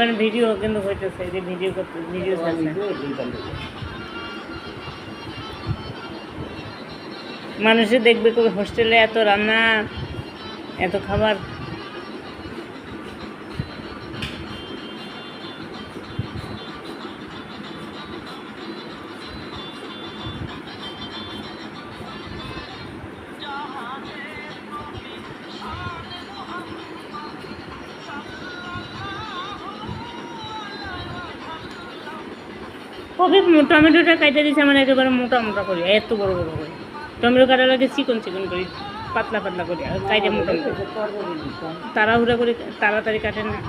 মানে ভিডিও কিন্তু হইতেছে, যে ভিডিও করতে ভিডিও মানুষে দেখবে কবে হোস্টেলে এত রান্না এত খাবার। কবে টমেটোটা কাটে দিয়েছে আমার একেবারে মোটা মোটা করি, এত বড় বড় করে টমেটো কাটা লাগে, চিকন চিকন করি, পাতলা পাতলা করি, আর কাইটে মোটা মোটা। তাড়াহুড়া করে তাড়াতাড়ি কাটেন না।